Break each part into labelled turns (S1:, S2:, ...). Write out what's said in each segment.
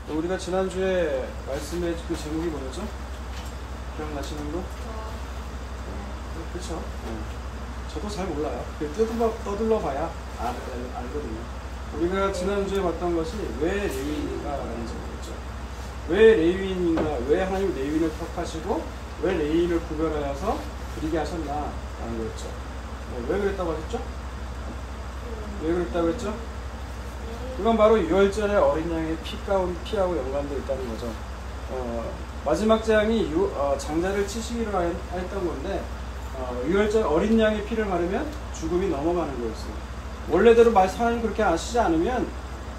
S1: 우리가 지난주에 말씀의 그 제목이 뭐였죠? 기억나시는 거? 그렇죠? 저도 잘 몰라요. 떠들러 봐야 알거든요. 우리가 지난주에 봤던 것이 왜 레위인인가 라는 제목이었죠. 왜 레위인인가, 왜 하나님 레위인을 택하시고 왜 레위인을 구별하여서 드리게 하셨나 라는 거였죠. 왜 그랬다고 하셨죠? 왜 그랬다고 했죠? 그건 바로 유월절의 어린 양의 피하고 연관되어 있다는 거죠. 마지막 재앙이 장자를 치시기로 했던 건데, 유월절 어린 양의 피를 바르면 죽음이 넘어가는 거였어요. 원래대로 하나님 그렇게 하시지 않으면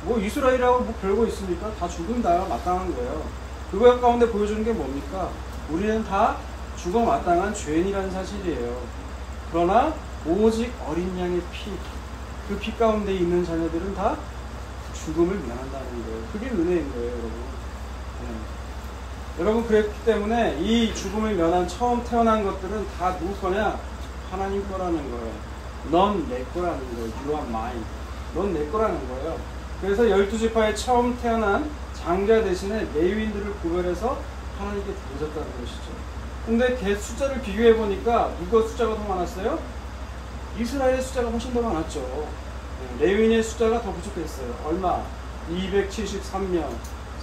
S1: 뭐 이스라엘하고 뭐 별거 있습니까? 다 죽은다 마땅한 거예요. 그거 가운데 보여주는 게 뭡니까? 우리는 다 죽어 마땅한 죄인이라는 사실이에요. 그러나 오직 어린 양의 피, 그 피 가운데 있는 자녀들은 다 죽음을 면한다는 거예요. 그게 은혜인 거예요, 여러분. 여러분, 그랬기 때문에 이 죽음을 면한 처음 태어난 것들은 다 누구 거냐? 하나님 거라는 거예요. 넌 내 거라는 거예요. You are mine. 넌 내 거라는 거예요. 그래서 12지파에 처음 태어난 장자 대신에 레위인들을 구별해서 하나님께 드려졌다는 것이죠. 근데 걔 숫자를 비교해 보니까 누가 숫자가 더 많았어요? 이스라엘의 숫자가 훨씬 더 많았죠. 레위인의 숫자가 더 부족했어요. 얼마? 273명.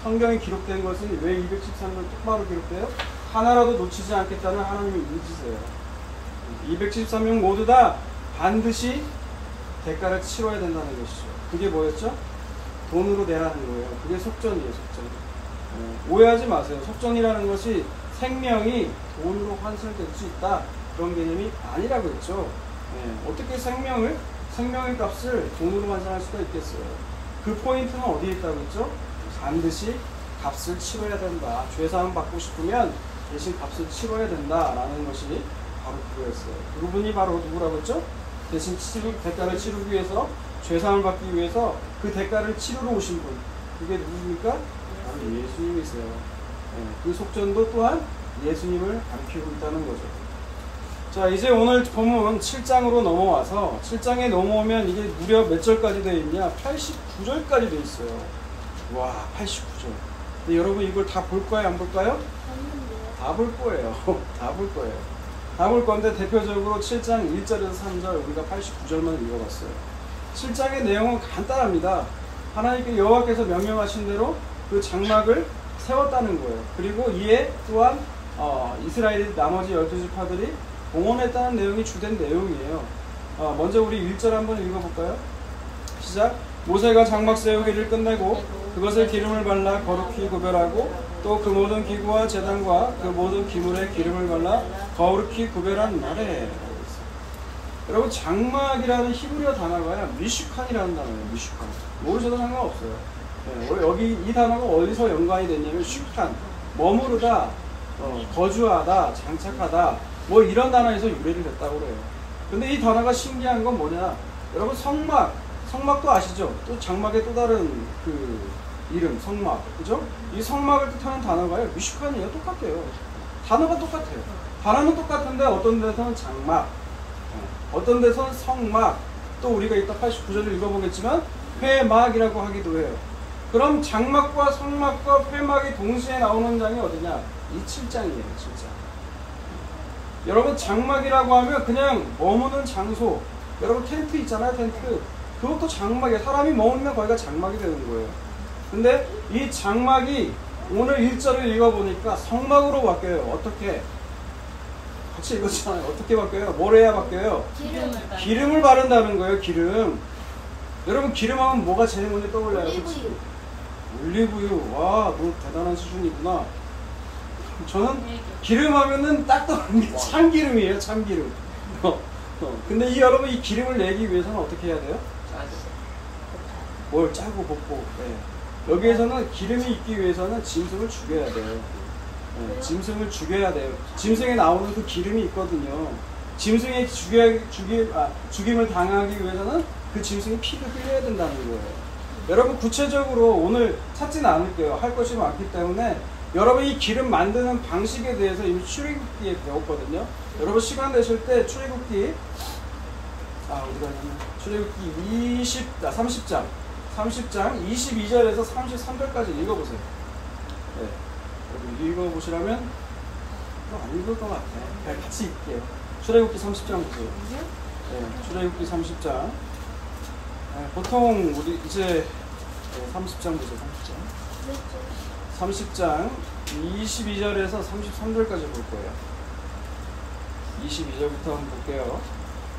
S1: 성경에 기록된 것은 왜 273명 똑바로 기록돼요? 하나라도 놓치지 않겠다는 하나님의 의지세요. 273명 모두 다 반드시 대가를 치러야 된다는 것이죠. 그게 뭐였죠? 돈으로 내라는 거예요. 그게 속전이에요, 속전. 오해하지 마세요. 속전이라는 것이 생명이 돈으로 환산될 수 있다. 그런 개념이 아니라고 했죠. 어떻게 생명의 값을 돈으로 환산할 수가 있겠어요. 그 포인트는 어디에 있다고 했죠? 반드시 값을 치러야 된다. 죄사함 받고 싶으면 대신 값을 치러야 된다라는 것이 바로 그거였어요. 그 부분이 바로 누구라고 했죠? 대신 대가를 치르기 위해서, 죄사함을 받기 위해서 그 대가를 치르러 오신 분. 그게 누굽니까? 바로 예수님이세요. 그 속전도 또한 예수님을 가리키고 있다는 거죠. 자, 이제 오늘 본문 7장으로 넘어와서 7장에 넘어오면 이게 무려 몇 절까지 되어 있냐? 89절까지 되어 있어요. 와, 89절. 근데 여러분 이걸 다 볼 거예요? 안 볼까요? 다 볼 거예요. 다 볼 거예요. 다 볼 건데 대표적으로 7장 1절에서 3절 우리가 89절만 읽어봤어요. 7장의 내용은 간단합니다. 하나님께 여호와께서 명령하신 대로 그 장막을 세웠다는 거예요. 그리고 이에 또한 이스라엘 나머지 12지파들이 봉헌했다는 내용이 주된 내용이에요. 먼저 우리 1절 한번 읽어볼까요? 시작! 모세가 장막 세우기를 끝내고 그것을 기름을 발라 거룩히 구별하고 또 그 모든 기구와 제단과 그 모든 기물에 기름을 발라 거룩히 구별한 날에. 여러분, 장막이라는 히브리어 단어가 미슈칸이라는 단어예요. 미슈칸. 모르셔도 상관없어요. 여기 이 단어가 어디서 연관이 됐냐면 슈칸, 머무르다, 거주하다, 장착하다, 뭐 이런 단어에서 유래를 했다고 그래요. 근데 이 단어가 신기한 건 뭐냐? 여러분, 성막도 아시죠? 또 장막의 또 다른 그 이름, 성막, 그죠? 이 성막을 뜻하는 단어가요, 미슈칸이에요. 똑같아요. 단어가 똑같아요. 단어는 똑같은데 어떤 데서는 장막, 어떤 데서는 성막, 또 우리가 이따 89절을 읽어보겠지만 회막이라고 하기도 해요. 그럼 장막과 성막과 회막이 동시에 나오는 장이 어디냐? 이 7장이에요, 7장. 여러분, 장막이라고 하면 그냥 머무는 장소. 여러분, 텐트 있잖아요, 텐트. 그것도 장막이에요. 사람이 머무면 거기가 장막이 되는 거예요. 근데 이 장막이 오늘 1절을 읽어보니까 성막으로 바뀌어요. 어떻게? 같이 읽었잖아요. 어떻게 바뀌어요? 뭘 해야 바뀌어요? 기름을 바른다는 거예요, 기름. 여러분, 기름하면 뭐가 제일 먼저 떠올라요? 올리브유. 와, 너 대단한 수준이구나. 저는 기름 하면은 딱 떠오르는 게 참기름이에요, 참기름. 근데 여러분, 이 기름을 내기 위해서는 어떻게 해야 돼요? 뭘 짜고 볶고. 여기에서는 기름이 있기 위해서는 짐승을 죽여야 돼요. 짐승을 죽여야 돼요. 짐승에 나오는 그 기름이 있거든요. 짐승의 죽임을 당하기 위해서는 그 짐승이 피를 흘려야 된다는 거예요. 여러분, 구체적으로 오늘 찾지는 않을게요. 할 것이 많기 때문에 여러분, 이 기름 만드는 방식에 대해서 이미 출애굽기에 배웠거든요. 여러분, 시간 되실 때 출애굽기 어디가 있냐면 출애굽기 30장 30장 22절에서 33절까지 읽어보세요. 네. 여러분 읽어보시라면 안 읽을 것 같아. 그냥 같이 읽게요. 출애굽기 30장 보세요. 네, 출애굽기 30장. 네, 보통 우리 이제 30장 보세요. 30장 22절에서 33절까지 볼 거예요. 22절부터 한번 볼게요.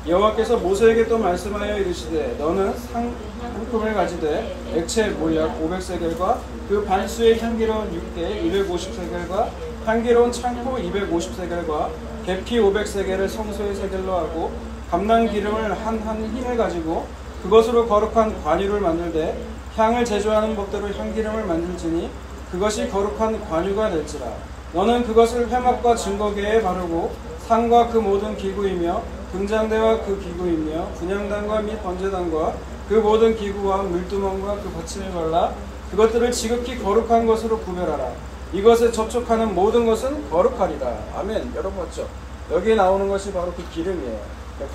S1: 여호와께서 모세에게 또 말씀하여 이르시되 너는 상품을 가지되 액체 모약 500세겔과 그 반수의 향기로운 육개 250세겔과 향기로운 창포 250세겔과 계피 500세겔을 성소의 세겔로 하고 감람 기름을 한 흰을 가지고 그것으로 거룩한 관유를 만들되 향을 제조하는 법대로 향기름을 만들지니 그것이 거룩한 관유가 될지라. 너는 그것을 회막과 증거궤에 바르고 상과 그 모든 기구이며 등잔대와 그 기구이며 분향단과 및 번제단과 그 모든 기구와 물두멍과 그 받침을 발라 그것들을 지극히 거룩한 것으로 구별하라. 이것에 접촉하는 모든 것은 거룩하리라. 아멘. 여러분 봤죠? 여기에 나오는 것이 바로 그 기름이에요.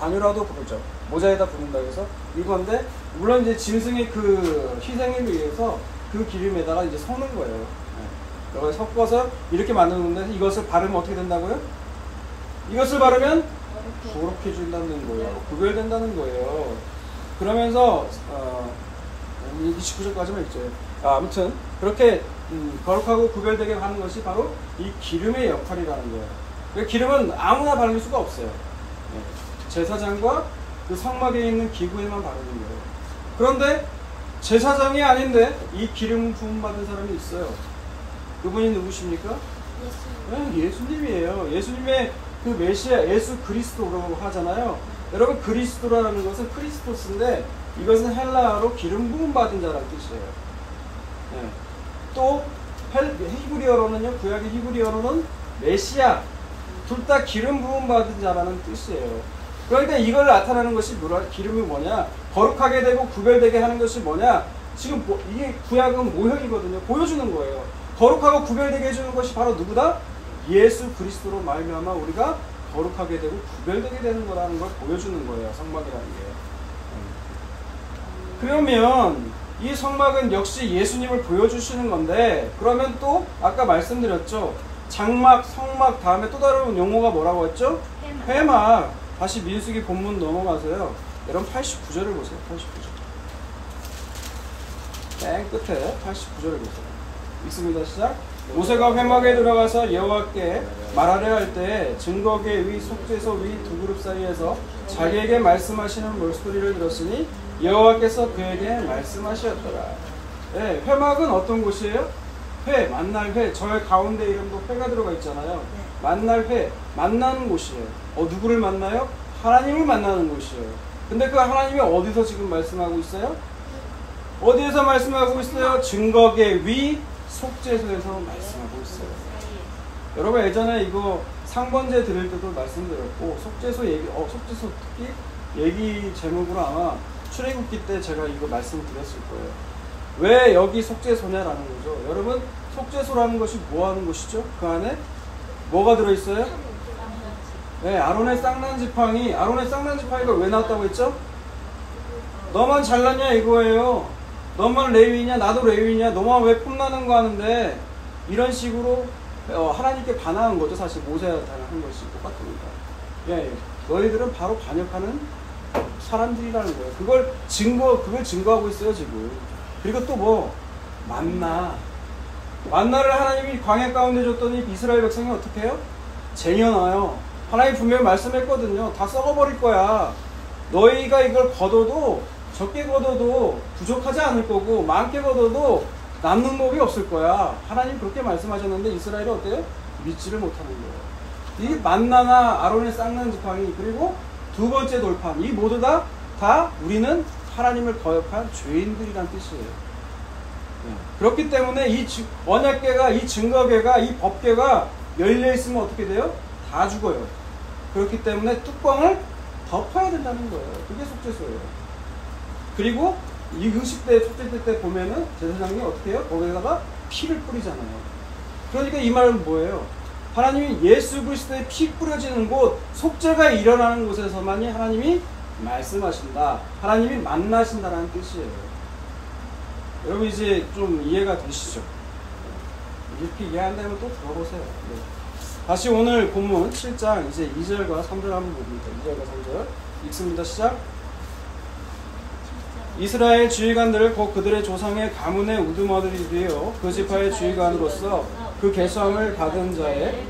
S1: 관유라도 부르죠. 모자에다 붓는다 해서 이건데, 물론 이제 짐승의 그 희생을 위해서 그 기름에다가 이제 섞는 거예요. 이걸 섞어서 이렇게 만드는데 이것을 바르면 어떻게 된다고요? 이것을 바르면 거룩해진다는 거예요. 구별된다는 거예요. 그러면서 29절까지만 읽죠. 아무튼 그렇게 거룩하고 구별되게 하는 것이 바로 이 기름의 역할이라는 거예요. 기름은 아무나 바를 수가 없어요. 제사장과 그 성막에 있는 기구에만 바르는 거예요. 그런데 제사장이 아닌데 이 기름 부음 받은 사람이 있어요. 그분이 누구십니까? 예수님이에요. 예수님의 그 메시아, 예수 그리스도라고 하잖아요. 여러분, 그리스도라는 것은 크리스토스인데 이것은 헬라어로 기름 부음 받은 자라는 뜻이에요. 네. 또 히브리어로는요, 구약의 히브리어로는 메시아, 둘 다 기름 부음 받은 자라는 뜻이에요. 그러니까 이걸 나타내는 것이 기름이 뭐냐, 거룩하게 되고 구별되게 하는 것이 뭐냐, 지금 이게 구약은 모형이거든요. 보여주는 거예요. 거룩하고 구별되게 해주는 것이 바로 누구다? 예수 그리스도로 말미암아 우리가 거룩하게 되고 구별되게 되는 거라는 걸 보여주는 거예요. 성막이라는 게. 그러면 이 성막은 역시 예수님을 보여주시는 건데, 그러면 또 아까 말씀드렸죠. 장막, 성막 다음에 또 다른 용어가 뭐라고 했죠? 회막. 다시 민수기 본문 넘어가세요. 여러분 89절을 보세요. 89절. 맨 끝에 89절을 보세요. 읽습니다. 시작. 모세가 회막에 들어가서 여호와께 말하려 할 때 증거궤 위 속죄소 위 두 그룹 사이에서 자기에게 말씀하시는 물소리를 들었으니 여호와께서 그에게 말씀하셨더라. 네, 회막은 어떤 곳이에요? 회, 만날 회. 저의 가운데 이름도 회가 들어가 있잖아요. 만날 회, 만나는 곳이에요. 누구를 만나요? 하나님을 만나는 곳이에요. 근데 그 하나님이 어디서 지금 말씀하고 있어요? 어디에서 말씀하고 있어요? 증거궤 위 속죄소에서 말씀하고 있어요. 여러분, 예전에 이거 상번제 드릴 때도 말씀드렸고, 속죄소 얘기, 속죄소 특히 얘기 제목으로 아마 출애굽기 때 제가 이거 말씀드렸을 거예요. 왜 여기 속죄소냐라는 거죠. 여러분, 속죄소라는 것이 뭐 하는 곳이죠? 그 안에 뭐가 들어있어요? 네, 아론의 쌍난지팡이가 왜 나왔다고 했죠? 너만 잘났냐 이거예요. 너만 레위냐, 나도 레위냐, 너만 왜 폼나는 거 하는데, 이런 식으로 하나님께 반항한 거죠. 사실 모세한테 한 것이 똑같으니까. 예, 너희들은 바로 반역하는 사람들이라는 거예요. 그걸 증거하고 있어요 지금. 그리고 또 뭐, 만나를 하나님이 광야 가운데 줬더니 이스라엘 백성이 어떻게 해요? 쟁여놔요. 하나님 분명히 말씀했거든요. 다 썩어버릴 거야. 너희가 이걸 걷어도, 적게 걷어도 부족하지 않을 거고, 많게 걷어도 남는 법이 없을 거야. 하나님 그렇게 말씀하셨는데 이스라엘이 어때요? 믿지를 못하는 거예요. 이 만나나 아론의 쌍난지팡이, 그리고 두 번째 돌판, 이 모두 다 우리는 하나님을 거역한 죄인들이란 뜻이에요. 그렇기 때문에 이 언약궤가, 이 증거궤가, 이 법궤가 열려있으면 어떻게 돼요? 다 죽어요. 그렇기 때문에 뚜껑을 덮어야 된다는 거예요. 그게 속죄소예요. 그리고 이 의식 때, 속죄 때 보면은 제사장이 어떻게 해요? 거기다가 피를 뿌리잖아요. 그러니까 이 말은 뭐예요? 하나님이 예수 그리스도의 피 뿌려지는 곳, 속죄가 일어나는 곳에서만이 하나님이 말씀하신다. 하나님이 만나신다라는 뜻이에요. 여러분 이제 좀 이해가 되시죠? 이렇게 이해 안 되면 또 들어보세요. 네. 다시 오늘 본문 7장 이제 2절과 3절 한번 봅니다. 2절과 3절 읽습니다. 시작. 이스라엘 지휘관들을 곧 그들의 조상의 가문의 우두머리를 위하여 그 지파의 지휘관으로서 그 계수함을 받은 자의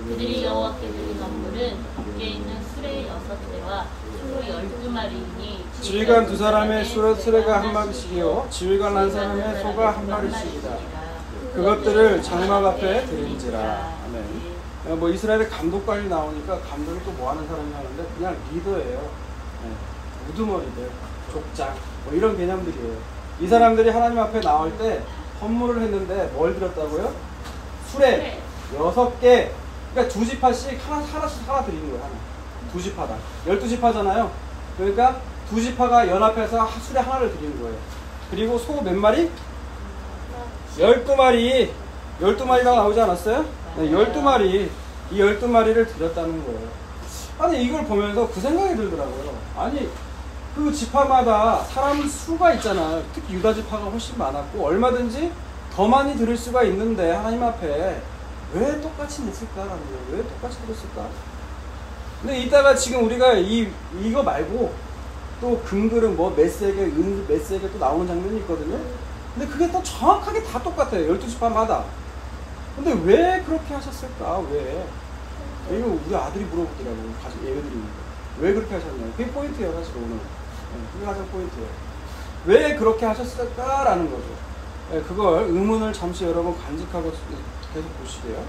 S2: 그들이 여호와께 드린 선물은 밖에 있는 수레 6대와 소 12마리이니
S1: 지휘관 2사람의 수레가 1마리씩이요 지휘관 1사람의 소가 1마리씩이다. 그것들을 장막 앞에 드린지라. 아멘. 뭐 이스라엘의 감독관이 나오니까 감독이 또 뭐 하는 사람이 하는데 그냥 리더예요. 우두머리들, 족장 뭐 이런 개념들이에요. 이 사람들이 하나님 앞에 나올 때 헌물을 했는데 뭘 드렸다고요? 수레 6개. 그러니까 2지파씩 하나씩 드리는 거예요. 하나. 2지파다. 12지파잖아요. 그러니까 2지파가 연합해서 수레 하나를 드리는 거예요. 그리고 소 몇 마리? 12마리. 12마리가 나오지 않았어요? 네, 12마리. 이 12마리를 드렸다는 거예요. 아니 이걸 보면서 그 생각이 들더라고요. 아니 그 지파마다 사람 수가 있잖아요. 특히 유다 지파가 훨씬 많았고 얼마든지 더 많이 드릴 수가 있는데 하나님 앞에 왜 똑같이 냈을까라는 거예요. 왜 똑같이 드렸을까? 근데 이따가 지금 우리가 이거 말고 또 금그릇 뭐 메세게 은 메세게 또 나오는 장면이 있거든요. 근데 그게 또 정확하게 다 똑같아요. 12지파마다. 근데 왜 그렇게 하셨을까? 왜? 이거 우리 아들이 물어보더라고요. 예배드리는 거. 왜 그렇게 하셨나요? 그게 포인트예요, 사실 오늘. 그게 가장 포인트예요. 왜 그렇게 하셨을까라는 거죠. 그걸 의문을 잠시 여러분 간직하고 계속 보시게요.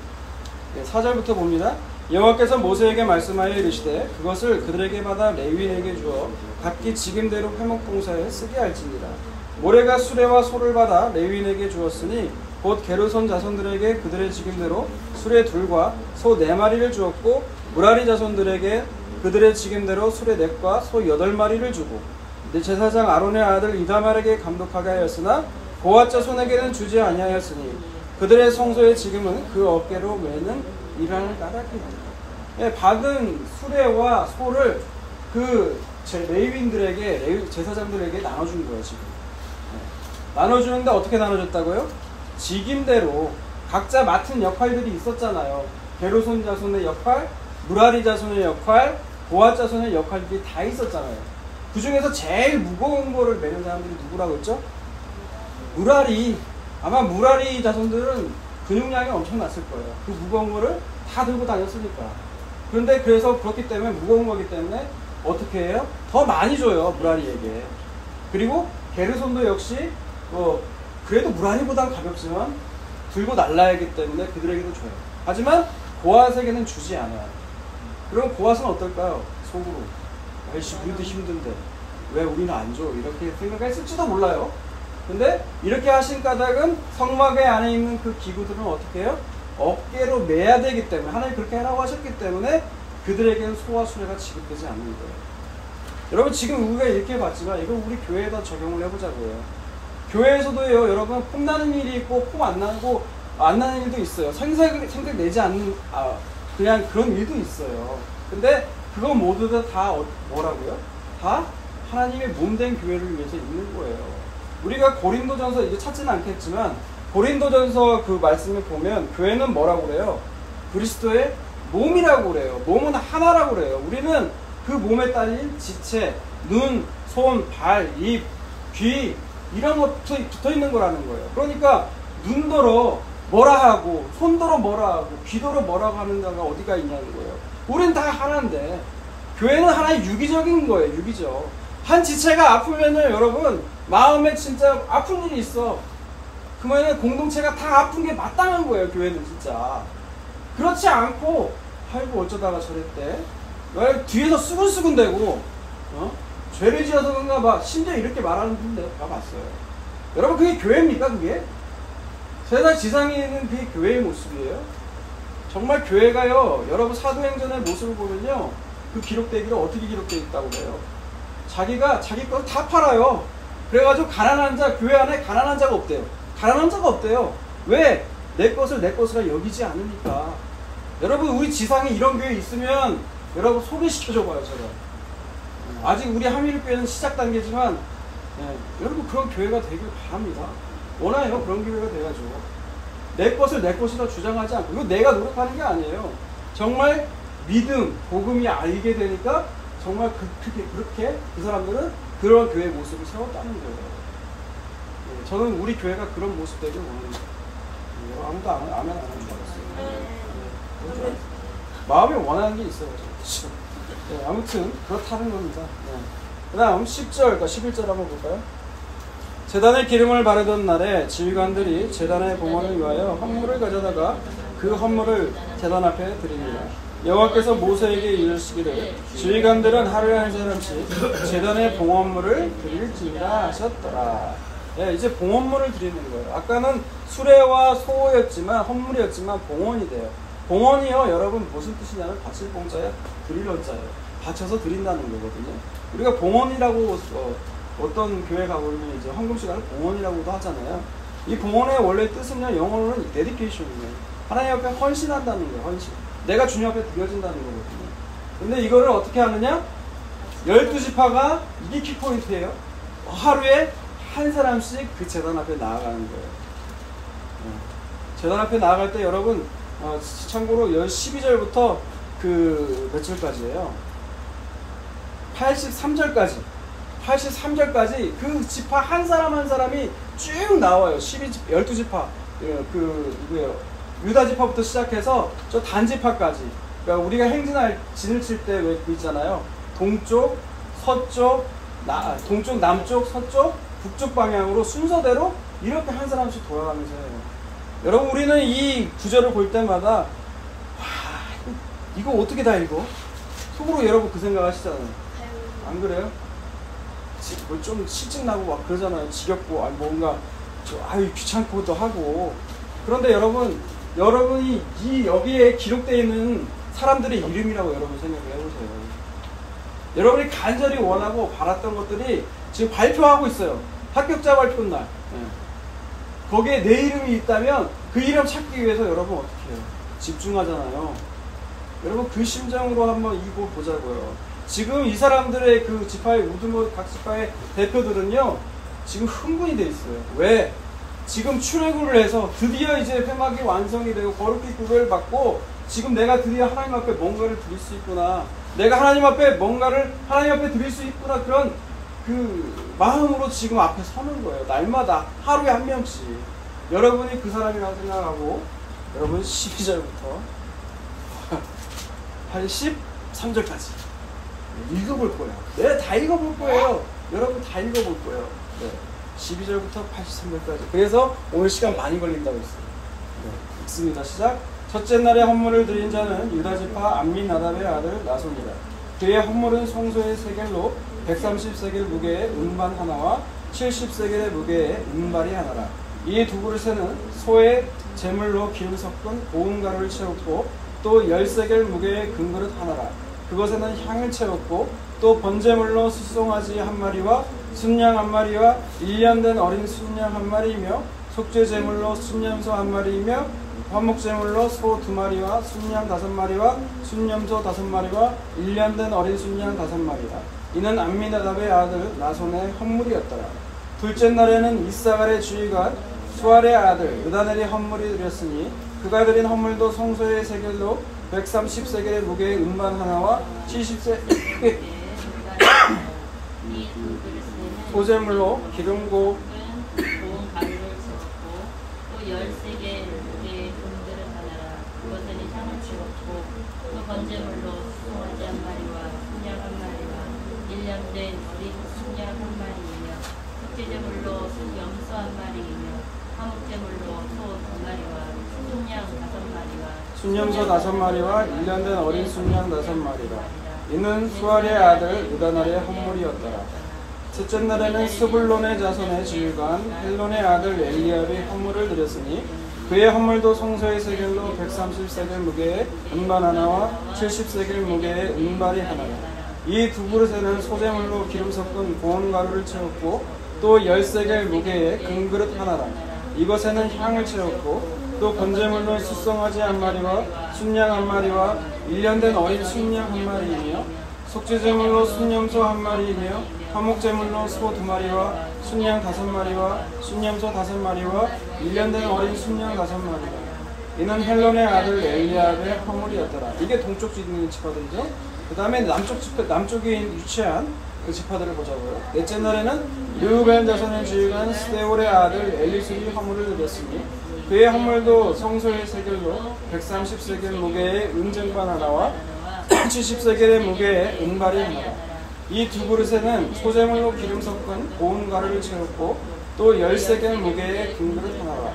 S1: 4절부터 봅니다. 여호와께서 모세에게 말씀하여 이르시되 그것을 그들에게 받아 레위인에게 주어 각기 직임대로 회목봉사에 쓰게 할지니라. 모레가 수레와 소를 받아 레위인에게 주었으니 곧 게르손 자손들에게 그들의 직임대로 수레 2과 소 4마리를 주었고 무라리 자손들에게 그들의 직임대로 수레 4과 소 8마리를 주고 제사장 아론의 아들 이다말에게 감독하게 하였으나 고앗 자손에게는 주지 아니하였으니 그들의 성소의 직임은 그 어깨로 매는 일환을 까닭이다. 받은 수레와 소를 그 레위인들에게 제사장들에게 나눠준 거예요. 지금 나눠주는데 어떻게 나눠줬다고요? 직임대로 각자 맡은 역할들이 있었잖아요. 게르손 자손의 역할, 무라리 자손의 역할, 고앗 자손의 역할들이 다 있었잖아요. 그 중에서 제일 무거운 거를 매는 사람들이 누구라고 했죠? 무라리. 아마 무라리 자손들은 근육량이 엄청났을 거예요. 그 무거운 거를 다 들고 다녔으니까. 그런데 그래서 그렇기 때문에 무거운 거기 때문에 어떻게 해요? 더 많이 줘요, 무라리에게. 그리고 게르손도 역시 그래도 무라리보단 가볍지만 들고 날라야기 때문에 그들에게도 줘요. 하지만 고앗에게는 주지 않아요. 그럼 고앗은 어떨까요? 속으로 아이씨 우리도 힘든데 왜 우리는 안 줘? 이렇게 생각했을지도 몰라요. 근데 이렇게 하신 까닭은 성막의 안에 있는 그 기구들은 어떻게 해요? 어깨로 매야 되기 때문에 하나님 그렇게 하라고 하셨기 때문에 그들에게는 소와 수레가 지급되지 않는 거예요. 여러분 지금 우리가 이렇게 봤지만 이걸 우리 교회에다 적용을 해보자고요. 교회에서도요, 여러분, 폼나는 일이 있고, 폼 안 나는 일도 있어요. 생색 내지 않는, 그냥 그런 일도 있어요. 근데, 그건 모두 다 뭐라고요? 다 하나님의 몸된 교회를 위해서 있는 거예요. 우리가 고린도전서, 이제 찾지는 않겠지만, 고린도전서 그 말씀을 보면, 교회는 뭐라고 그래요? 그리스도의 몸이라고 그래요. 몸은 하나라고 그래요. 우리는 그 몸에 딸린 지체, 눈, 손, 발, 입, 귀, 이런 거 붙어 있는 거라는 거예요. 그러니까 눈더러 뭐라 하고 손더러 뭐라 하고 귀더러 뭐라고 하는 자가 어디가 있냐는 거예요. 우린 다 하나인데 교회는 하나의 유기적인 거예요. 유기적. 한 지체가 아프면은 여러분 마음에 진짜 아픈 일이 있어. 그러면은 공동체가 다 아픈 게 마땅한 거예요. 교회는 진짜. 그렇지 않고 아이고 어쩌다가 저랬대. 왜 뒤에서 수근수근대고 죄를 지어서 그런가 봐. 심지어 이렇게 말하는 분들 봐봤어요. 여러분 그게 교회입니까 그게? 세상 지상에 있는 그게 교회의 모습이에요? 정말 교회가요. 여러분 사도행전의 모습을 보면요. 그 기록되기를 어떻게 기록되어 있다고 그래요? 자기가 자기 걸 다 팔아요. 그래가지고 가난한 자, 교회 안에 가난한 자가 없대요. 가난한 자가 없대요. 왜? 내 것을 내 것으로 여기지 않으니까. 여러분 우리 지상에 이런 교회 있으면 여러분 소개시켜줘봐요. 제가 아직 우리 하미르교회는 시작 단계지만 네, 여러분 그런 교회가 되길 바랍니다. 원하요 그런 교회가 돼가지고 내 것을 내 것이라 주장하지 않고 이거 내가 노력하는 게 아니에요. 정말 믿음, 복음이 알게 되니까 정말 그렇게 그 사람들은 그런 교회의 모습을 세웠다는 거예요. 네, 저는 우리 교회가 그런 모습 되길 원합니다. 네, 아무도 아멘 안 하는 줄 알았어요. 네, 마음에 원하는 게 있어요. 네, 아무튼 그렇다는 겁니다. 네. 그 다음 10절, 그러니까 11절 한번 볼까요? 제단에 기름을 바르던 날에 지휘관들이 제단의 봉헌을 위하여 헌물을 가져다가 그 헌물을 제단 앞에 드립니다. 여호와께서 모세에게 이르시기를 지휘관들은 하루에 한 사람씩 제단의 봉헌물을 드릴지니라 하셨더라. 네, 이제 봉헌물을 드리는 거예요. 아까는 수레와 소였지만 헌물이었지만 봉헌이 돼요. 봉헌이요, 여러분 무슨 뜻이냐면 바칠 봉자에 드릴 원자예요. 바쳐서 드린다는 거거든요. 우리가 봉헌이라고 어떤 교회 가보면 이제 헌금 시간을 봉헌이라고도 하잖아요. 이 봉헌의 원래 뜻은요, 영어로는 데디케이션이에요. 하나님 앞에 헌신한다는 거예요. 헌신. 내가 주님 앞에 드려진다는 거거든요. 근데 이거를 어떻게 하느냐? 12지파가 이게 키포인트예요. 하루에 한 사람씩 그 제단 앞에 나아가는 거예요. 제단 앞에 나아갈 때 여러분 참고로 12절부터 그 며칠까지예요? 83절까지 그 지파 한 사람 한 사람이 쭉 나와요. 12지파 그 누구예요? 유다 지파부터 시작해서 저 단지파까지. 그러니까 우리가 행진할 진을 칠 때 왜 그 있잖아요. 동쪽, 서쪽, 동쪽, 남쪽, 서쪽, 북쪽 방향으로 순서대로 이렇게 한 사람씩 돌아가면서 해요. 여러분 우리는 이 구절을 볼 때마다 와, 이거 어떻게 다 읽어? 속으로 여러분 그 생각 하시잖아요. 안 그래요? 좀 실증 나고 막 그러잖아요. 지겹고 뭔가 아유 귀찮고도 하고. 그런데 여러분이 여기에 기록되어 있는 사람들의 이름이라고 여러분 생각을 해보세요. 여러분이 간절히 원하고 바랐던 것들이 지금 발표하고 있어요. 합격자 발표 날. 거기에 내 이름이 있다면 그 이름 찾기 위해서 여러분 어떻게 해요? 집중하잖아요. 여러분 그 심정으로 한번 이거 보자고요. 지금 이 사람들의 그 지파의 각 지파의 대표들은요 지금 흥분이 돼 있어요. 왜? 지금 출애굽을 해서 드디어 이제 회막이 완성이 되고 거룩히 구별을 받고 지금 내가 드디어 하나님 앞에 뭔가를 드릴 수 있구나. 내가 하나님 앞에 뭔가를 하나님 앞에 드릴 수 있구나. 그런 그 마음으로 지금 앞에 서는 거예요. 날마다 하루에 한 명씩. 여러분이 그 사람이라고 생각하고 여러분 12절부터 83절까지 읽어볼 거예요. 네, 다 읽어볼 거예요. 여러분 다 읽어볼 거예요. 네. 12절부터 83절까지. 그래서 오늘 시간 많이 걸린다고 했어요. 네. 읽습니다. 시작. 첫째 날에 헌물을 드린 자는 유다지파 암민나답의 아들 나손이라. 그의 헌물은 송소의 세겔로 130세겔 무게의 음반 하나와 70세겔의 무게의 음발이 하나라. 이 두 그릇에는 소의 제물로 기름 섞은 고운 가루를 채웠고 또 10세겔 무게의 금그릇 하나라. 그것에는 향을 채웠고 또 번제물로 숫송아지 한 마리와 순양 한 마리와 1년 된 어린 순양 한 마리이며 속죄제물로 순염소 한 마리이며 화목제물로 소 2마리와 순양 5마리와 순염소 5마리와 1년 된 어린 순양 5마리라. 이는 암미나답의 아들 나손의 헌물이었더라. 둘째 날에는 이사갈의 주의관 수알의 아들 느다넬이 헌물이 드렸으니 그가 드린 헌물도 송소의 세겔로 130세겔의 무게의 음반 하나와 70세겔의 소제물로 기름고
S2: 고운 가루를 채웠고 또 10세겔 무게의 금그릇 하나라. 그것에는 향을 채웠고 또 번제물로 송아지 한 마리와 순양 한 마리와 1년 된 어린 순양 한 마리이며 속죄제물로 순염소 한 마리이며 화목제물로 소 2마리와 순양 5마리와
S1: 순염소 5마리와 1년 된 어린 순양 5마리라. 이는 수알의 아들 느다넬의 헌물이었더라. 셋째 날에는 스불론의 자손의 지휘관 헬론의 아들 엘리압이 헌물을 드렸으니 그의 헌물도 송소의 세겔로 130세겔 무게의 음반 하나와 70세겔 무게의 음발이 하나라. 이 두 그릇에는 소제물로 기름 섞은 고운 가루를 채웠고 또 10세겔 무게의 금그릇 하나라. 이것에는 향을 채웠고 또 번제물로 숫송아지 한 마리와 순양 한 마리와 1년 된 어린 순양 한 마리이며 속죄제물로 순염소 1마리이며 화목제물로 소 2마리와 순양 5마리와 순염소 5마리와 1년 된 어린 순양 5마리라. 이는 헬론의 아들 엘리압의 허물이었더라. 이게 동쪽 있는 지파들이죠. 그 다음에 남쪽에 위치한 그 지파들을 보자고요. 넷째 날에는 르우벤 자손의 지휘관 스데올의 아들 엘리술이 허물을 드렸으니 그의 허물도 성소의 세겔로 130세겔 무게의 은쟁반 하나와 70세겔의 무게의 은발이 하나라. 이 두 그릇에는 소재물로 기름 섞은 고운 가루를 채웠고 또 10세겔 무게의 금그릇 하나라.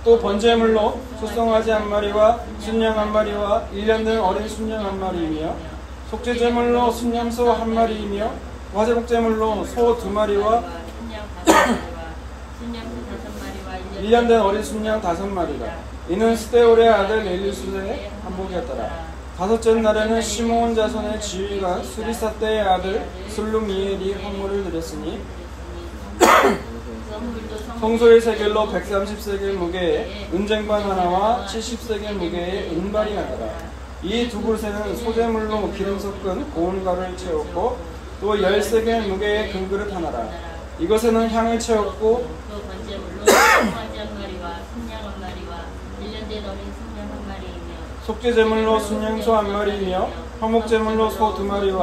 S1: 또 번제물로 소송아지 1마리와 순양 1마리와 1년 된 어린 순양 1마리이며 속죄제물로 순염소 1마리이며 화제목제물로 소 2마리와 1년 된 어린 순양 5마리라. 이는 스데올의 아들 엘리술의 한복이었더라. 다섯째 날에는 시므온 자손의 지휘관 수리사떼의 아들 슬루미엘이 헌물을 드렸으니 성소의 세겔로 130세겔 무게의 은쟁반 하나와 70세겔 무게의 은발이 하나라. 이 두 그릇에는 소재물로 기름 섞은 고운 가루를 채웠고 또 10세겔 무게의 금그릇 하나라. 이것에는 향을 채웠고
S2: 또 번제물로 송아지 1마리와 순양 1마리와 1년 된 어린 순양 1마리이며
S1: 속죄제물로 순양소 1마리이며 화목제물로 소 2마리와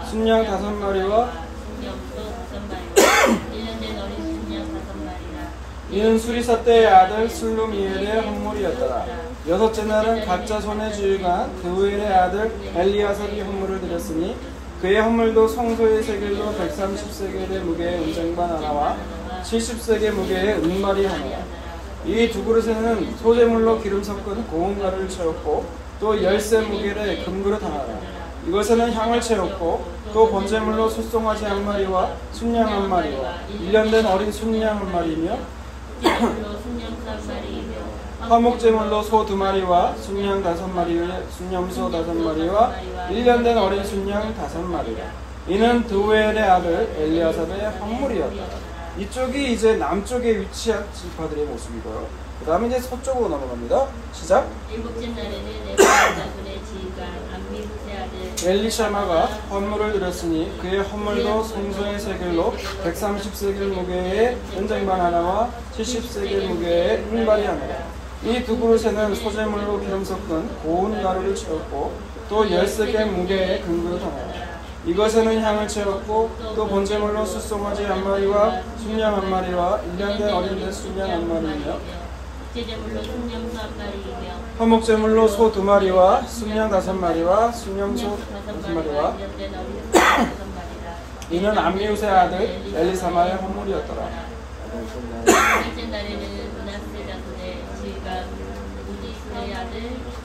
S1: 순양 5마리와
S2: 순염소 5마리와 1년 된 어린 순양 5마리라.
S1: 이는 수리사떼의 아들 슬루미엘의 헌물이었더라. 여섯째 날은 갓자손의 지휘관 드우엘의 아들 엘리아삽이 헌물을 드렸으니 그의 헌물도 성소의 세겔로 130세겔의 무게의 은쟁반 하나와 70세겔 무게의 은말이 하나라. 이 두 그릇에는 소재물로 기름 섞은 고운 가루를 채웠고 또 10세 무게의 금그릇 하나라. 이것에는 향을 채웠고 또 번제물로 숫송아지 1마리와 순양 1마리와 1년 된 어린 순양 1마리이며 화목제물로 소 2마리와 순양 5마리와 순염소 5마리와 1년 된 어린 순양 5마리라. 이는 드우엘의 아들 엘리아삽의 헌물이었다. 이쪽이 이제 남쪽에 위치한 지파들의 모습이고요. 그 다음에 이제 서쪽으로 넘어갑니다. 시작.
S2: 일곱째 날에는 에브라임 자손의 지휘관 암미후세 아들
S1: 엘리샤마가 헌물을 드렸으니 그의 헌물도 성소의 세겔로 130세겔 무게의 은쟁반 하나와 70세겔 무게의 은발이 하나라. 이 두 그릇에는 소재물로 기름 섞은 고운 가루를 채웠고 또 10세겔 무게의 금그릇 하나라. 이것에는 향을 채웠고 또 번제물로 숫송아지 1마리와 순양 1마리와 1년 된 어린 순양 1마리이며
S2: 속죄제물로 순염소 1마리이며
S1: 화목제물로 소 2마리와 순양 5마리와 순염소 5마리와
S2: 1년 된 어린 순양 5마리라.
S1: 이는 암미우스의 아들 엘리사마의 헌물이었더라.
S2: 첫째 날에는 문하세 자손의 지휘관 우디스의 아들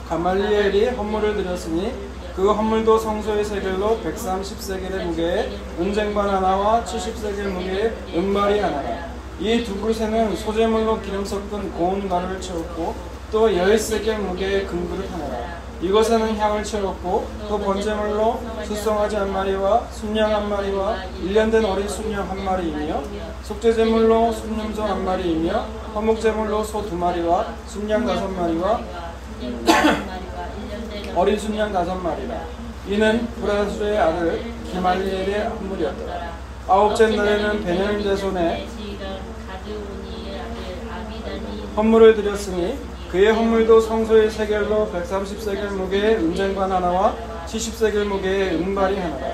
S1: 가말리엘이 헌물을 드렸으니 그 헌물도 성소의 세겔로 130세겔의 무게의 은쟁반 하나와 70세겔 무게의 은발이 하나라. 이 두 그릇에는 소재물로 기름 섞은 고운 가루를 채웠고 또 10세겔 무게의 금그릇 하나라. 이것에는 향을 채웠고 또 번제물로 숫송아지 1마리와 순양 1마리와 1년 된 어린 순양 1마리이며 속죄제물로 순염소 1마리이며 화목제물로 소 2마리와 순양 5마리와 어린 순양 5마리라. 이는 브라수의 아들 기말리엘의 헌물이었더라. 아홉째 날에는 베냐민 자손의 헌물을 드렸으니 그의 헌물도 성소의 세겔로 130세겔 무게의 은쟁반 하나와 70세겔 무게의 은발이 하나라.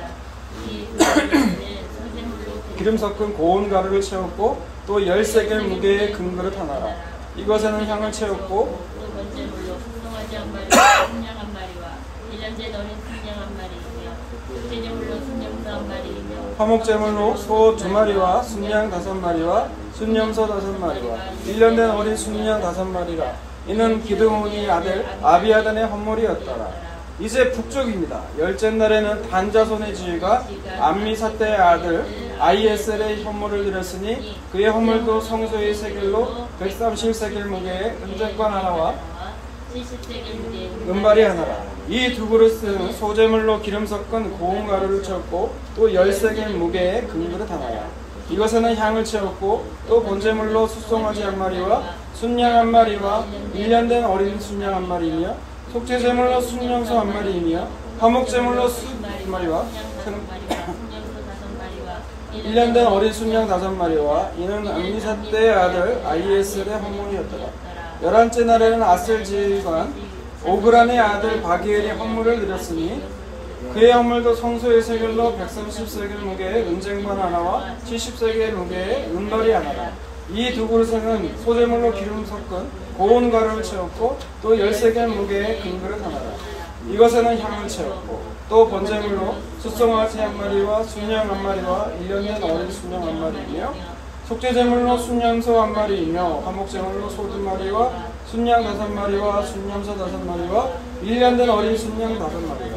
S1: 기름 섞은 고운 가루를 채웠고 또 10세겔 무게의 금그릇 하나라. 이것에는 향을 채웠고
S2: 또 번제물로 소송아지 1마리와 순양 1마리와 1년 된 어린 순양 1마리이며 속죄제물로 순염소 1마리이며
S1: 화목제물로 소 2마리와 순양 5마리와 순염소 5마리와 1년 된 어린 순양 5마리라. 이는 기드온의 아들 아비아단의 헌물이었더라. 이제 북쪽입니다. 열째 날에는 단자손의 지휘가 암미사떼의 아들 아이에셀의 헌물을 드렸으니 그의 헌물도 성소의 세겔로 130세겔 무게의 은쟁반 하나와
S2: 70세겔 무게의
S1: 은발이 하나라. 이 두 그릇은 소재물로 기름 섞은 고운 가루를 채웠고 또 10세겔 무게의 금그릇 하나라. 이것에는 향을 채웠고 또 번제물로 숫송아지 1마리와 순양 1마리와 1년 된 어린 순양 1마리이며 속죄제물로 순염소 1마리이며 화목제물로 수 2마리와 1년 된 어린 순양 5마리와 이는 암미사 때의 아들 아이에셀의 헌물이었더라. 11째 날에는 아셀 지휘관 오그란의 아들 바기엘이 헌물을 드렸으니 그의 헌물도 성소의 세겔로 130세겔 무게의 은쟁반 하나와 70세겔 무게의 은발이 하나라. 이 두 그릇에는 소재물로 기름 섞은 고운 가루를 채웠고 또 10세겔 무게의 금그릇 하나라. 이것에는 향을 채웠고 또 번제물로 숫송아지 1마리와 순양 1마리와 1년 된 어린 순양 1마리이며 속죄제물로 순양소 1마리이며 화목제물로 소 2마리와 순양 5마리와 순염소 5마리와 1년 된 어린 순양 5마리라.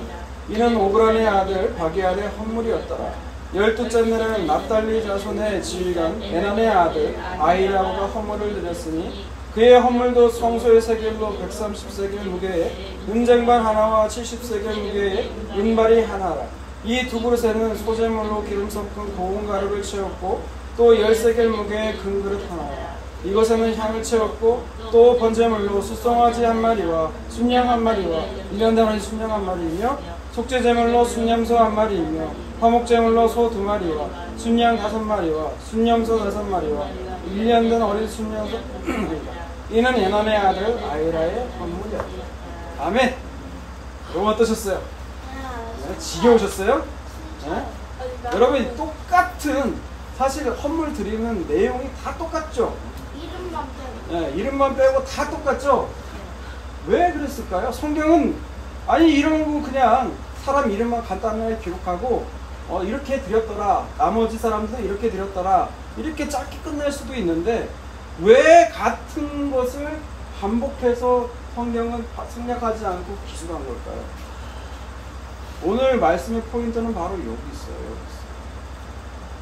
S1: 이는 오그란의 아들 바기알의 헌물이었더라. 12째 날에는 납달리 자손의 지휘관 에난의 아들 아이라오가 헌물을 드렸으니 그의 헌물도 성소의 세겔로 130세겔 무게의 은쟁반 하나와 70세겔 무게의 은발이 하나라. 이 두 그릇에는 소재물로 기름 섞은 고운 가루를 채웠고 또 10세겔 무게의 금그릇 하나라. 이것에는 향을 채웠고 또 번제물로 숫송아지 1마리와 순양 1마리와 1년 된 어린 순양 1마리이며 속죄제물로 순염소 1마리이며 화목제물로 소 2마리와 순양 5마리와 순염소 5마리와 1년 된 어린 순염소 이는 에난의 아들 아이라의 헌물이었다. 아멘. 여러분 어떠셨어요? 네, 지겨우셨어요? 네? 여러분 똑같은 사실 헌물 드리는 내용이 다 똑같죠?
S3: 이름만 빼고.
S1: 네, 이름만 빼고 다 똑같죠? 왜 그랬을까요? 성경은 아니 이런 거 그냥 사람 이름만 간단하게 기록하고 이렇게 드렸더라, 나머지 사람도 이렇게 드렸더라 이렇게 짧게 끝낼 수도 있는데 왜 같은 것을 반복해서 성경은 생략하지 않고 기술한 걸까요? 오늘 말씀의 포인트는 바로 여기 있어요.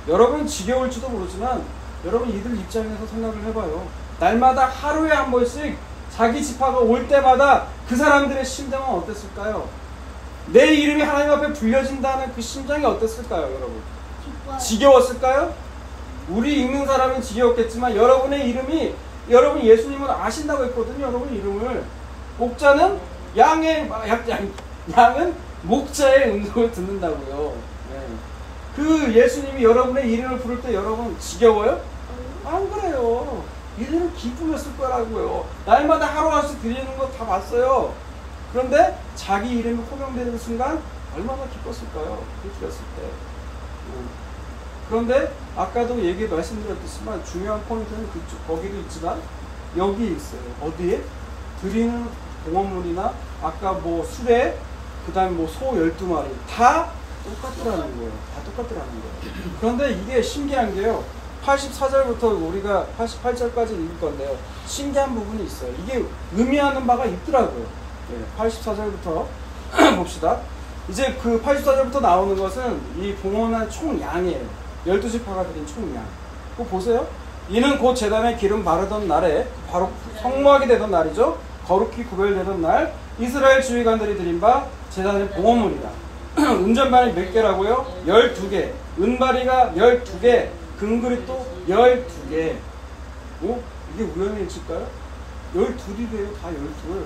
S1: 여러분 지겨울지도 모르지만 여러분 이들 입장에서 생각을 해봐요. 날마다 하루에 한 번씩 자기 지파가 올 때마다 그 사람들의 심정은 어땠을까요? 내 이름이 하나님 앞에 불려진다는 그 심정이 어땠을까요, 여러분? 지겨웠을까요? 우리 읽는 사람은 지겨웠겠지만 여러분의 이름이 여러분 예수님을 아신다고 했거든요. 여러분 이름을 목자는 양은 목자의 음성을 듣는다고요. 네. 그 예수님이 여러분의 이름을 부를 때 여러분 지겨워요? 안 그래요. 이들은 기쁨이었을 거라고요. 날마다 하루하루씩 드리는 거 다 봤어요. 그런데 자기 이름이 호명되는 순간 얼마나 기뻤을까요? 그 드렸을 때. 그런데 아까도 말씀드렸지만 중요한 포인트는 그쪽 거기도 있지만 여기 있어요. 어디에? 드리는 봉헌물이나 아까 뭐 수레 그 다음에 뭐 소 12마리 다 똑같더라는 거예요. 다 똑같더라는 거예요. 그런데 이게 신기한 게요. 84절부터 우리가 88절까지 읽을 건데요. 신기한 부분이 있어요. 이게 의미하는 바가 있더라고요. 네, 84절부터 봅시다. 이제 그 84절부터 나오는 것은 이 봉헌한 총양이에요. 12지파가 드린 총양. 그거 보세요. 이는 곧 제단에 기름 바르던 날에 바로 성모하게 되던 날이죠. 거룩히 구별되던 날 이스라엘 지휘관들이 드린 바 제단의 봉헌물이다. 은전반이 몇 개라고요? 12개. 은바리가 12개. 금그릇도 12개. 이게 우연의 일치일까요? 12이 돼요. 다 12.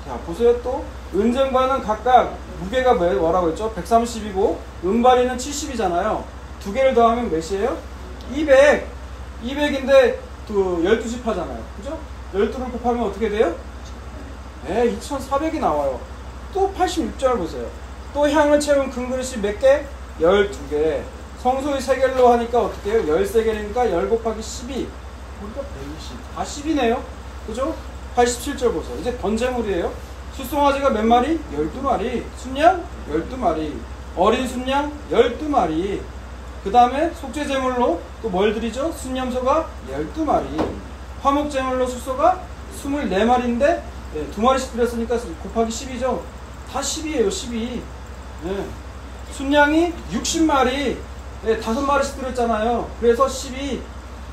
S1: 자, 보세요. 또 은전반은 각각 무게가 뭐라고 했죠? 130이고 은바리는 70이잖아요. 두 개를 더하면 몇이에요? 200. 200인데 12지파잖아요. 그죠? 12를 곱하면 어떻게 돼요? 네, 2400이 나와요. 또 86절 보세요. 또 향을 채운 금그릇이 몇 개? 12개. 성소의 세겔로 하니까 어떻게 해요? 10세겔이니까 10 곱하기 12. 그러니까 120. 다 10이네요. 그죠? 87절 보세요. 이제 번제물이에요. 숫송아지가 몇 마리? 12마리. 순양? 12마리. 어린 순양? 12마리. 그 다음에 속죄제물로 또 뭘 드리죠? 순염소가 12마리. 화목제물로 숫소가 24마리인데 2마리씩 드렸으니까 곱하기 10이죠. 다 10이에요. 12. 네. 순양이 60마리. 5마리씩 드렸잖아요. 그래서 12.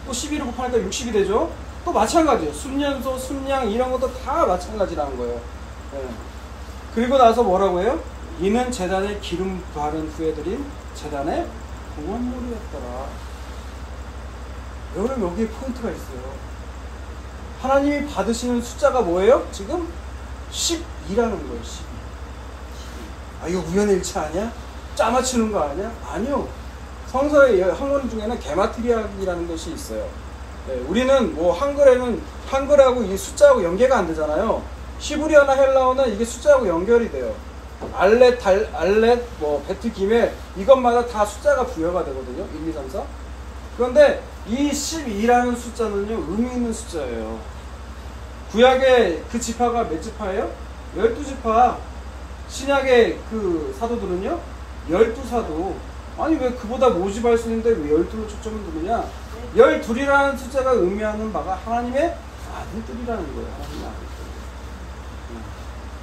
S1: 또 12를 곱하니까 60이 되죠. 또 마찬가지예요. 순염소, 순양 이런 것도 다 마찬가지라는 거예요. 네. 그리고 나서 뭐라고 해요? 이는 제단에 기름 바른 후에 드린 제단의 봉헌물이었더라. 여러분 여기에 포인트가 있어요. 하나님이 받으시는 숫자가 뭐예요? 지금 12라는 거예요. 12. 아, 이거 우연의 일치 아니야? 짜맞추는 거 아니야? 아니요. 성서의 한권 중에는 게마트리아이라는 것이 있어요. 네, 우리는 뭐 한글하고 이 숫자하고 연계가 안 되잖아요. 히브리어나 헬라어는 이게 숫자하고 연결이 돼요. 알렛, 뭐 베트, 기멜 이것마다 다 숫자가 부여가 되거든요. 1, 2, 3, 4. 그런데 이 12라는 숫자는요, 의미 있는 숫자예요. 구약의 그 지파가 몇 지파예요? 12지파. 신약의 그 사도들은요, 12사도. 아니, 왜 그보다 모집할 수 있는데 왜 12로 초점을 두느냐? 12이라는 숫자가 의미하는 바가 하나님의 아들들이라는 거예요. 하나님의 아들들.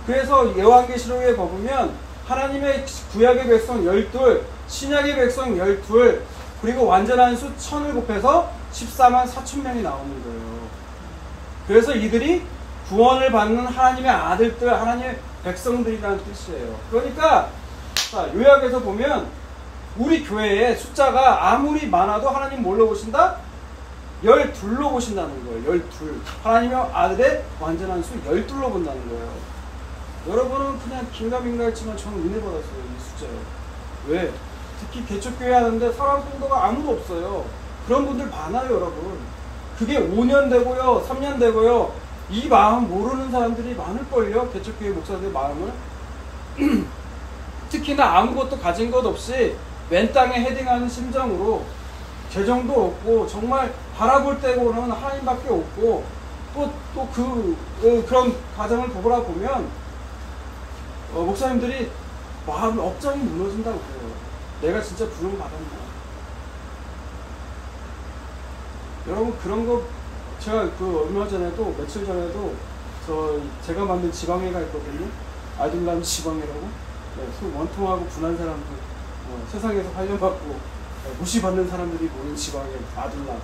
S1: 그래서 요한계시록에 보면 하나님의 구약의 백성 12, 신약의 백성 12, 그리고 완전한 수 1000을 곱해서 14만 4천 명이 나오는 거예요. 그래서 이들이 구원을 받는 하나님의 아들들, 하나님의 백성들이라는 뜻이에요. 그러니까 자, 요약해서 보면 우리 교회에 숫자가 아무리 많아도 하나님 뭘로 보신다? 12로 보신다는 거예요. 12. 하나님의 아들의 완전한 수 12로 본다는 거예요. 여러분은 그냥 긴가민가 했지만 저는 은혜 받았어요. 이 숫자에. 왜? 특히 개척교회 하는데 사람 성도가 아무도 없어요. 그런 분들 많아요, 여러분. 그게 5년 되고요, 3년 되고요. 이 마음 모르는 사람들이 많을걸요. 개척교회 목사들의 마음을. 특히나 아무것도 가진 것 없이 맨 땅에 헤딩하는 심정으로 재정도 없고 정말 바라볼 때고는 하나님밖에 없고 또 그런 가정을 돌아보면 목사님들이 마음 업장이 무너진다고 그래요. 내가 진짜 부름받았나? 여러분 그런 거 제가 그 얼마 전에도 며칠 전에도 제가 만든 지방회가 있거든요. 아들람 지방회라고. 네, 원통하고 분한 사람들 세상에서 활려받고 무시받는 사람들이 모인 지방회 아들람.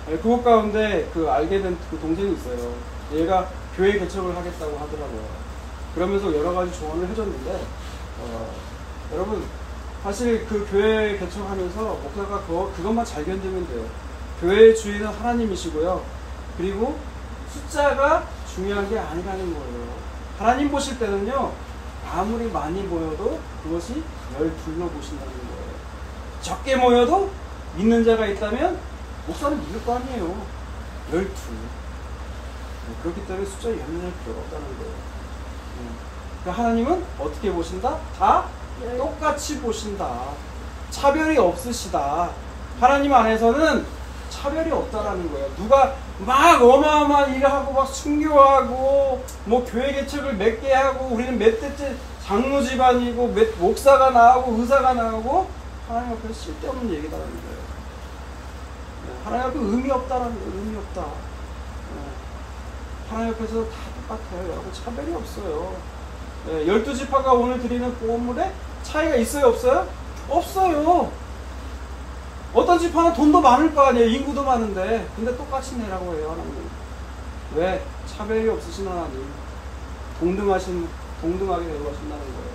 S1: 네, 그것 가운데 알게 된 그 동생이 있어요. 얘가 교회 개척을 하겠다고 하더라고요. 그러면서 여러 가지 조언을 해줬는데 여러분 사실 그 교회 개척하면서 목사가 그것만 잘 견디면 돼요. 교회의 주인은 하나님이시고요. 그리고 숫자가 중요한 게 아니라는 거예요. 하나님 보실 때는요, 아무리 많이 모여도 그것이 12로 보신다는 거예요. 적게 모여도 믿는 자가 있다면 목사는 믿을 거 아니에요. 12. 그렇기 때문에 숫자에 연연할 필요가 없다는 거예요. 그러니까 하나님은 어떻게 보신다? 다 똑같이 보신다. 차별이 없으시다. 하나님 안에서는 차별이 없다라는 거예요. 누가 막 어마어마한 일을 하고 막 순교하고 뭐 교회 개척을 몇 개 하고 우리는 몇 대째 장로 집안이고 목사가 나오고 의사가 나오고 하나님 앞에서 쓸데없는 얘기다라는 거예요. 하나님 앞에 의미 없다라는 거예요. 의미 없다. 하나님 앞에서 다 똑같아요. 여러분 차별이 없어요. 12지파가 오늘 드리는 보험물에 차이가 있어요? 없어요? 없어요. 어떤 지파는 돈도 많을 거 아니에요. 인구도 많은데. 근데 똑같이 내라고 해요. 하나님. 왜? 차별이 없으신 하나님. 동등하게 내려가신다는 거예요.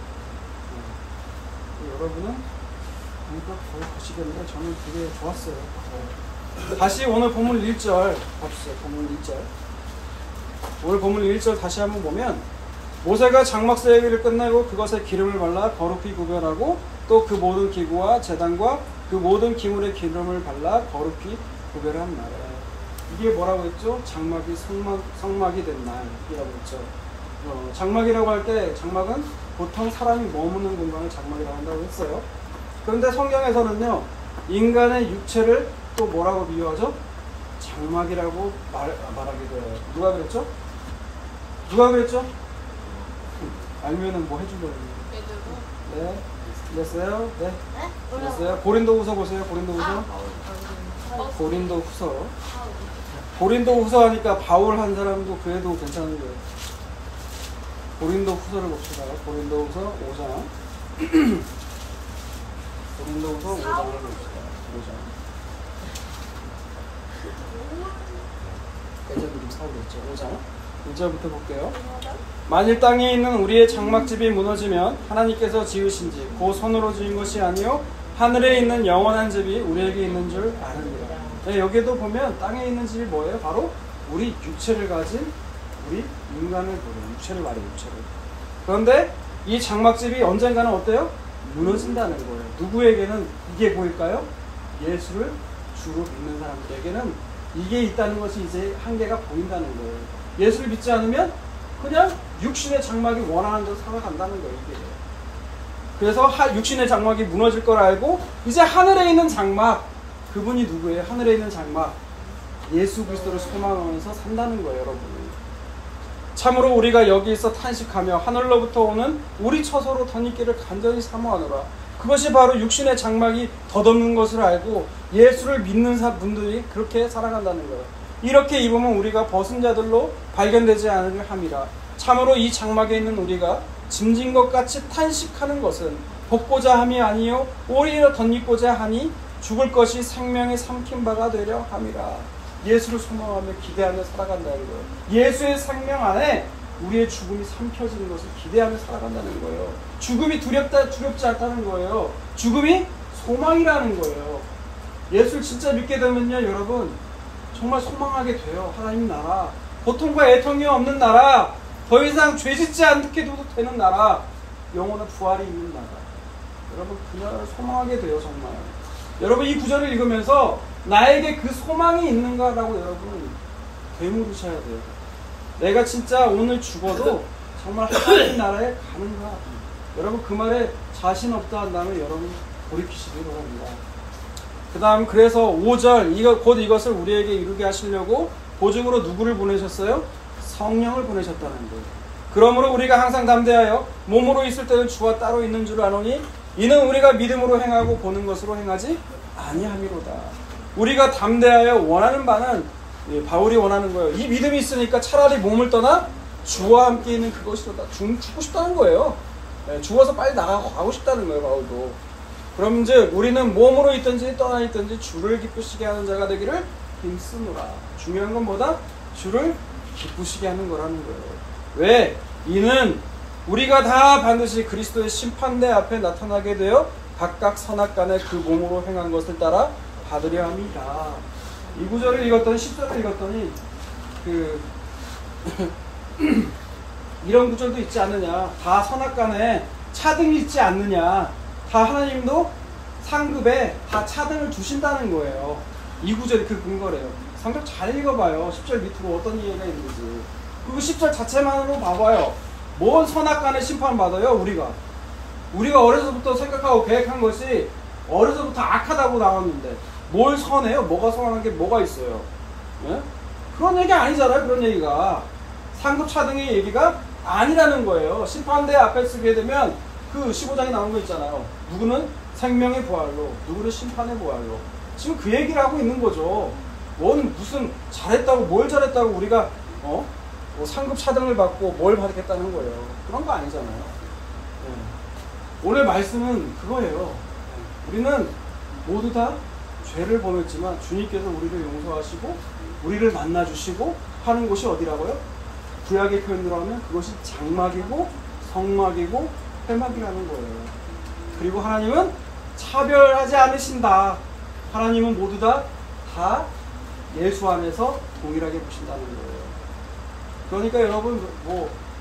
S1: 여러분은 그러니까 거의 보시겠는데 저는 되게 좋았어요. 다시 오늘 본문 1절 봅시다. 본문 1절. 오늘 본문 1절 다시 한번 보면 모세가 장막 세기를 끝내고 그것에 기름을 발라 거룩히 구별하고 또 그 모든 기구와 제단과 그 모든 기물에 기름을 발라 거룩히 구별한 날. 이게 뭐라고 했죠? 장막이 성막이 된 날이라고 했죠. 장막이라고 할 때 장막은 보통 사람이 머무는 공간을 장막이라고 한다고 했어요. 그런데 성경에서는요, 인간의 육체를 또 뭐라고 비유하죠? 장막이라고 말하기도 해요. 누가 그랬죠? 누가 그랬죠? 알면은 뭐 해주려고. 네. 됐어요? 네. 됐어요? 고린도후서 보세요. 고린도후서. 고린도후서. 고린도후서 하니까 바울 한 사람도 그래도 괜찮은 거예요. 고린도후서를 봅시다. 고린도후서 5장. 고린도후서 5장을 봅시다. 5장. 예전에 사오겠죠. 5장. 1절부터 볼게요. 만일 땅에 있는 우리의 장막집이 무너지면 하나님께서 지으신 집, 그 손으로 지은 것이 아니요 하늘에 있는 영원한 집이 우리에게 있는 줄 아느니라. 네, 여기에도 보면 땅에 있는 집이 뭐예요? 바로 우리 육체를 가진 우리 인간을 보는 육체를 말해요. 육체를. 그런데 이 장막집이 언젠가는 어때요? 무너진다는 거예요. 누구에게는 이게 보일까요? 예수를 주로 믿는 사람들에게는 이게 있다는 것이 이제 한계가 보인다는 거예요. 예수를 믿지 않으면 그냥 육신의 장막이 원하는 대로 살아간다는 거예요. 이게. 그래서 육신의 장막이 무너질 걸 알고 이제 하늘에 있는 장막, 그분이 누구예요? 하늘에 있는 장막, 예수 그리스도를 소망하면서 산다는 거예요, 여러분. 참으로 우리가 여기서 탄식하며 하늘로부터 오는 우리 처소로 덧입기를 간절히 사모하노라. 그것이 바로 육신의 장막이 덧없는 것을 알고 예수를 믿는 분들이 그렇게 살아간다는 거예요. 이렇게 입으면 우리가 벗은 자들로 발견되지 않으려 함이라. 참으로 이 장막에 있는 우리가 짐진 것 같이 탄식하는 것은 벗고자 함이 아니요 오히려 덧입고자 하니 죽을 것이 생명의 삼킨 바가 되려 함이라. 예수를 소망하며 기대하며 살아간다는 거예요. 예수의 생명 안에 우리의 죽음이 삼켜지는 것을 기대하며 살아간다는 거예요. 죽음이 두렵지 않다는 거예요. 죽음이 소망이라는 거예요. 예수를 진짜 믿게 되면요, 여러분, 정말 소망하게 돼요. 하나님 나라, 고통과 애통이 없는 나라, 더 이상 죄짓지 않게 둬도 되는 나라, 영원한 부활이 있는 나라. 여러분, 그 나라를 소망하게 돼요, 정말. 여러분, 이 구절을 읽으면서 나에게 그 소망이 있는가라고 여러분 되물으셔야 돼요. 내가 진짜 오늘 죽어도 정말 하나님 나라에 가는가? 여러분, 그 말에 자신 없다 한다면 여러분 돌이키시기 바랍니다. 그 다음, 그래서 5절, 곧 이것을 우리에게 이루게 하시려고 보증으로 누구를 보내셨어요? 성령을 보내셨다는 거예요. 그러므로 우리가 항상 담대하여 몸으로 있을 때는 주와 따로 있는 줄 아노니 이는 우리가 믿음으로 행하고 보는 것으로 행하지 아니함이로다. 우리가 담대하여 원하는 바는, 바울이 원하는 거예요. 이 믿음이 있으니까 차라리 몸을 떠나 주와 함께 있는 그것이로다. 죽고 싶다는 거예요. 죽어서 빨리 나가고 가고 싶다는 거예요, 바울도. 그럼 이제 우리는 몸으로 있든지 떠나 있든지 주를 기쁘시게 하는 자가 되기를 힘쓰노라. 중요한 건 뭐다? 주를 기쁘시게 하는 거라는 거예요. 왜? 이는 우리가 다 반드시 그리스도의 심판대 앞에 나타나게 되어 각각 선악간에 그 몸으로 행한 것을 따라 받으려 합니다. 이 구절을 읽었더니 10절을 읽었더니 이런 구절도 있지 않느냐. 다 선악간에 차등이 있지 않느냐. 다 하나님도 상급에 다 차등을 주신다는 거예요. 이 구절이 그 근거래요. 성경 잘 읽어봐요. 10절 밑으로 어떤 이해가 있는지. 그리고 10절 자체만으로 봐봐요. 뭔 선악간에 심판받아요, 우리가 어려서부터 생각하고 계획한 것이 어려서부터 악하다고 나왔는데 뭘 선해요? 뭐가 선한 게 뭐가 있어요? 예? 그런 얘기 아니잖아요. 그런 얘기가 상급 차등의 얘기가 아니라는 거예요. 심판대 앞에 쓰게 되면 그 15장에 나온 거 있잖아요. 누구는 생명의 부활로, 누구는 심판의 부활로. 지금 그 얘기를 하고 있는 거죠. 무슨 잘했다고, 뭘 잘했다고 우리가 뭐 상급 차등을 받고 뭘 받겠다는 거예요. 그런 거 아니잖아요. 네. 오늘 말씀은 그거예요. 우리는 모두 다 죄를 범했지만 주님께서 우리를 용서하시고 우리를 만나주시고 하는 곳이 어디라고요? 구약의 표현으로 하면 그것이 장막이고 성막이고 회막이라는 거예요. 그리고 하나님은 차별하지 않으신다. 하나님은 모두 다 예수 안에서 동일하게 보신다는 거예요. 그러니까 여러분,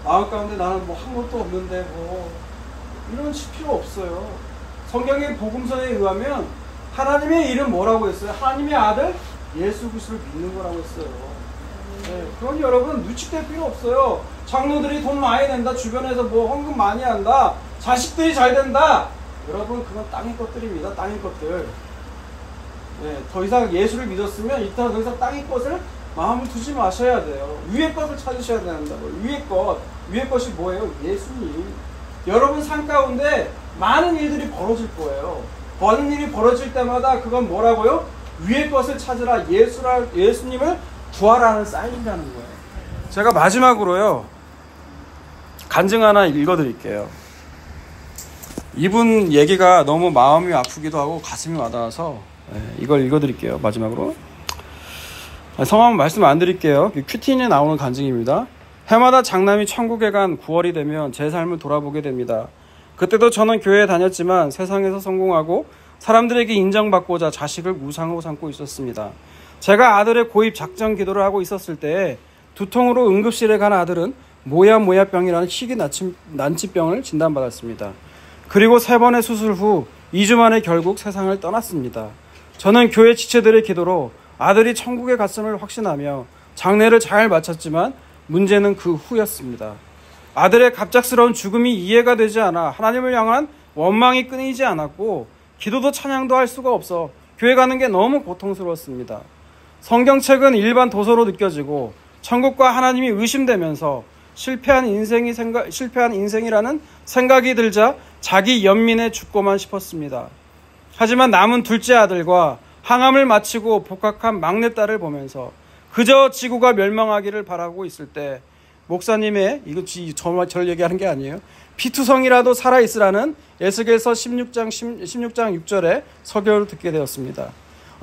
S1: 마음 가운데 나는 한 것도 없는데 이런 필요 없어요. 성경의 복음서에 의하면 하나님의 일은 뭐라고 했어요? 하나님의 아들 예수 그리스도를 믿는 거라고 했어요. 네, 그러니 여러분 누축될 필요 없어요. 장로들이 돈 많이 낸다, 주변에서 헌금 많이 한다, 자식들이 잘 된다. 여러분, 그건 땅의 것들입니다. 땅의 것들. 네, 더 이상 예수를 믿었으면 더 이상 땅의 것을 마음을 두지 마셔야 돼요. 위의 것을 찾으셔야 된다고요. 위의 것이 뭐예요? 예수님. 여러분 삶 가운데 많은 일들이 벌어질 거예요. 많은 일이 벌어질 때마다 그건 뭐라고요? 위의 것을 찾으라. 예수님을 구하라는 사인이라는 거예요. 제가 마지막으로요, 간증 하나 읽어드릴게요. 이분 얘기가 너무 마음이 아프기도 하고 가슴이 와닿아서 이걸 읽어드릴게요. 마지막으로. 성함은 말씀 안 드릴게요. 큐티인에 나오는 간증입니다. 해마다 장남이 천국에 간 9월이 되면 제 삶을 돌아보게 됩니다. 그때도 저는 교회에 다녔지만 세상에서 성공하고 사람들에게 인정받고자 자식을 우상으로 삼고 있었습니다. 제가 아들의 고입 작정 기도를 하고 있었을 때 두통으로 응급실에 간 아들은 모야모야병이라는 희귀 난치병을 진단받았습니다. 그리고 3번의 수술 후 2주 만에 결국 세상을 떠났습니다. 저는 교회 지체들의 기도로 아들이 천국에 갔음을 확신하며 장례를 잘 마쳤지만 문제는 그 후였습니다. 아들의 갑작스러운 죽음이 이해가 되지 않아 하나님을 향한 원망이 끊이지 않았고 기도도 찬양도 할 수가 없어 교회 가는 게 너무 고통스러웠습니다. 성경책은 일반 도서로 느껴지고 천국과 하나님이 의심되면서 실패한 인생이라는 생각이 들자 자기 연민에 죽고만 싶었습니다. 하지만 남은 둘째 아들과 항암을 마치고 복학한 막내딸을 보면서 그저 지구가 멸망하기를 바라고 있을 때 목사님의, 이거 저를 얘기하는 게 아니에요, 피투성이라도 살아있으라는 에스겔서 16장 6절의 설교를 듣게 되었습니다.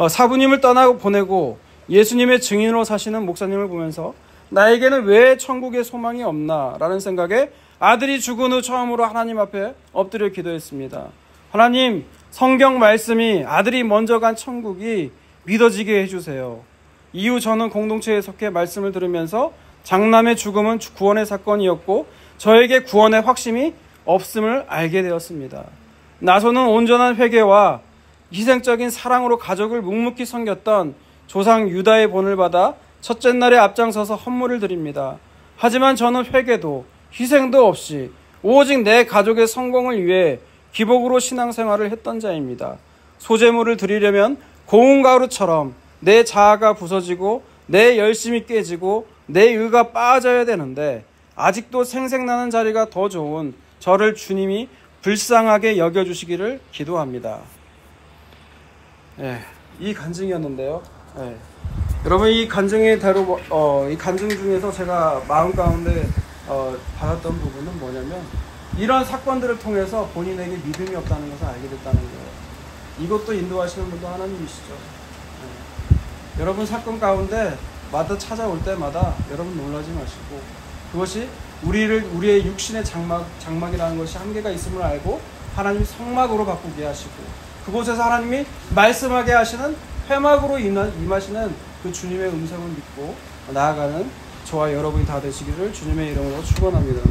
S1: 사부님을 떠나고 보내고 예수님의 증인으로 사시는 목사님을 보면서 나에게는 왜 천국에 소망이 없나 라는 생각에 아들이 죽은 후 처음으로 하나님 앞에 엎드려 기도했습니다. 하나님, 성경 말씀이 아들이 먼저 간 천국이 믿어지게 해주세요. 이후 저는 공동체에 속해 말씀을 들으면서 장남의 죽음은 구원의 사건이었고 저에게 구원의 확신이 없음을 알게 되었습니다. 나서는 온전한 회개와 희생적인 사랑으로 가족을 묵묵히 섬겼던 조상 유다의 본을 받아 첫째 날에 앞장서서 헌물을 드립니다. 하지만 저는 회개도 희생도 없이 오직 내 가족의 성공을 위해 기복으로 신앙생활을 했던 자입니다. 소재물을 드리려면 고운 가루처럼 내 자아가 부서지고 내 열심이 깨지고 내 의가 빠져야 되는데 아직도 생색나는 자리가 더 좋은 저를 주님이 불쌍하게 여겨주시기를 기도합니다. 이 간증이었는데요. 여러분, 이 간증의 이 간증 중에서 제가 마음 가운데 받았던 부분은 뭐냐면 이런 사건들을 통해서 본인에게 믿음이 없다는 것을 알게 됐다는 거예요. 이것도 인도하시는 분도 하나님이시죠. 여러분, 사건 가운데 마다 찾아올 때마다 여러분 놀라지 마시고 그것이 우리의 육신의 장막이라는 것이 한계가 있음을 알고 하나님 성막으로 바꾸게 하시고 그곳에서 하나님이 말씀하게 하시는 회막으로 임하시는 그 주님의 음성을 믿고 나아가는 저와 여러분이 다 되시기를 주님의 이름으로 축원합니다.